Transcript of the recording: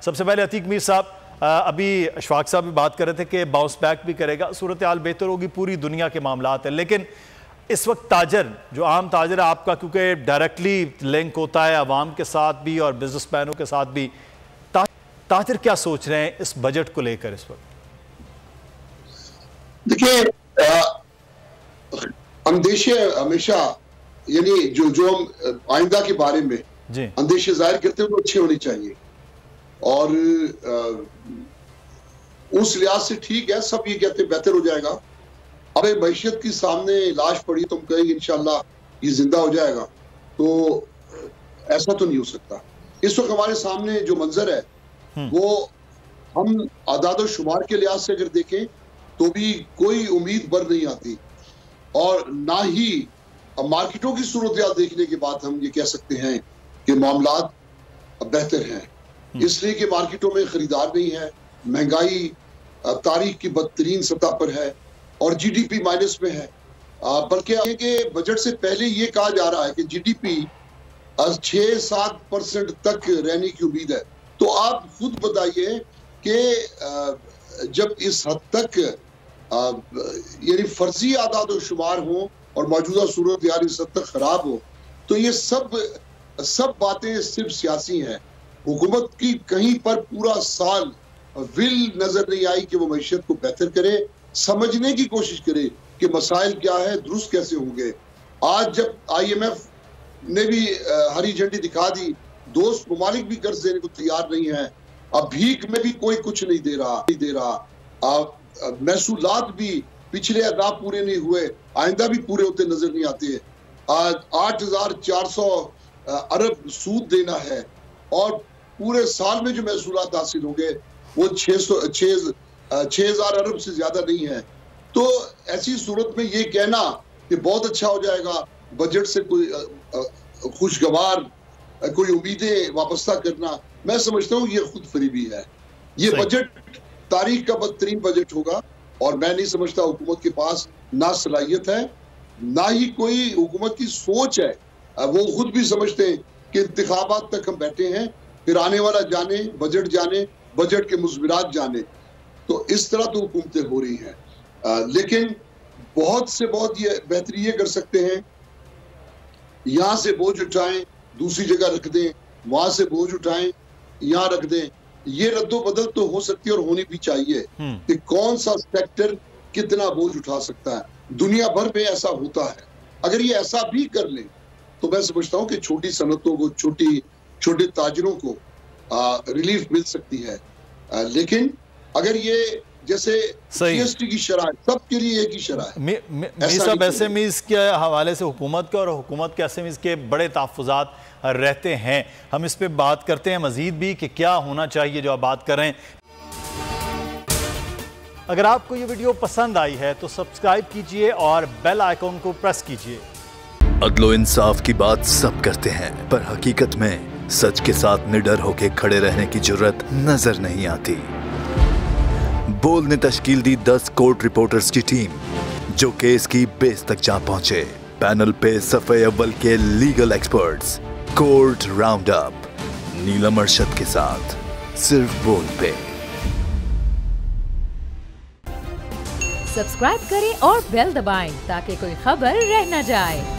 सबसे पहले अतीक मीर साहब, अभी अशफाक साहब भी बात कर रहे थे कि बाउंस बैक भी करेगा, सूरत हाल बेहतर होगी, पूरी दुनिया के मामलात हैं, लेकिन इस वक्त ताजर जो आम ताजर है आपका, क्योंकि डायरेक्टली लिंक होता है अवाम के साथ भी और बिजनेसमैनों के साथ भी, ताजर क्या सोच रहे हैं इस बजट को लेकर इस वक्त? देखिए, अंदेशे हमेशा यानी जो हम आइंदा के बारे में अंदेशे जाहिर करते हैं वो अच्छे होने चाहिए, और उस लिहाज से ठीक है, सब ये कहते हैं बेहतर हो जाएगा। अब एक मैशियत की सामने लाश पड़ी तो हम कहेंगे इंशाल्लाह ये जिंदा हो जाएगा, तो ऐसा तो नहीं हो सकता। इस वक्त हमारे सामने जो मंजर है वो हम आदाद शुमार के लिहाज से अगर देखें तो भी कोई उम्मीद बर नहीं आती, और ना ही मार्केटों की सूरत देखने के बाद हम ये कह सकते हैं कि मामलात बेहतर हैं, इसलिए कि मार्केटों में खरीदार नहीं है, महंगाई तारीख की बदतरीन सतह पर है और जीडीपी माइनस में है। बल्कि बजट से पहले ये कहा जा रहा है कि जीडीपी 6-7% तक रहने की उम्मीद है। तो आप खुद बताइए कि जब इस हद तक यानी फर्जी आदाद शुमार हो और मौजूदा सूरत यार इस हद तक खराब हो, तो ये सब बातें सिर्फ सियासी हैं। हुकूमत की कहीं पर पूरा साल विल नजर नहीं आई कि वो मैशियत को बेहतर करे, समझने की कोशिश करे कि मसाइल क्या है, दुरुस्त कैसे होंगे। आज जब IMF ने भी हरी झंडी दिखा दी, दोस्त ममालिक भी कर्ज देने को तैयार नहीं है, अब भीख में भी कोई कुछ नहीं दे रहा, महसूलात भी पिछले अहदाफ पूरे नहीं हुए, आइंदा भी पूरे होते नजर नहीं आते। आज 8,400 अरब सूद देना है और पूरे साल में जो महसूलात हासिल होंगे वो 6,000 अरब से ज्यादा नहीं है। तो ऐसी सूरत में ये कहना कि बहुत अच्छा हो जाएगा, बजट से कोई खुशगवार कोई उम्मीदें वापस्ता करना, मैं समझता हूँ ये खुद फरीबी है। ये बजट तारीख का बदतरीन बजट होगा, और मैं नहीं समझता हुकूमत के पास ना सलाहियत है ना ही कोई हुकूमत की सोच है। वो खुद भी समझते हैं कि इंतखाबात तक हम बैठे हैं, फिर आने वाला जाने, बजट के मुज़मिरात जाने। तो इस तरह तो हुकूमतें हो रही हैं, लेकिन बहुत से बहुत ये बेहतरी ये कर सकते हैं, यहाँ से बोझ उठाएं दूसरी जगह रख दें, वहां से बोझ उठाएं यहाँ रख दें। ये रद्दो बदल तो हो सकती है और होनी भी चाहिए कि कौन सा सेक्टर कितना बोझ उठा सकता है। दुनिया भर में ऐसा होता है, अगर ये ऐसा भी कर लें तो मैं समझता हूँ कि छोटी सनतों को, छोटे ताजरों को रिलीफ मिल सकती है। लेकिन अगर ये जैसे जीएसटी की शरह सबके लिए एक ही शरह है, एसएमईज के हवाले से हुकूमत के और हुकूमत के एसएमईज के बड़े तहफ़्फ़ुज़ात रहते हैं। हम इस पे बात करते हैं मज़ीद भी कि क्या होना चाहिए जो आप बात कर रहे हैं। अगर आपको ये वीडियो पसंद आई है तो सब्सक्राइब कीजिए और बेल आइकॉन को प्रेस कीजिए। अदलो इंसाफ की बात सब करते हैं, पर हकीकत में सच के साथ निडर होकर खड़े रहने की जुर्रत नजर नहीं आती। बोल ने तश्कील दी 10 कोर्ट रिपोर्टर्स की टीम, जो केस की बेस तक जा पहुंचे। पैनल पे सफ़े अव्वल के legal experts, court round up, Neelam Arshad के साथ सिर्फ बोल पे। सब्सक्राइब करें और बेल दबाएं ताकि कोई खबर रह न जाए।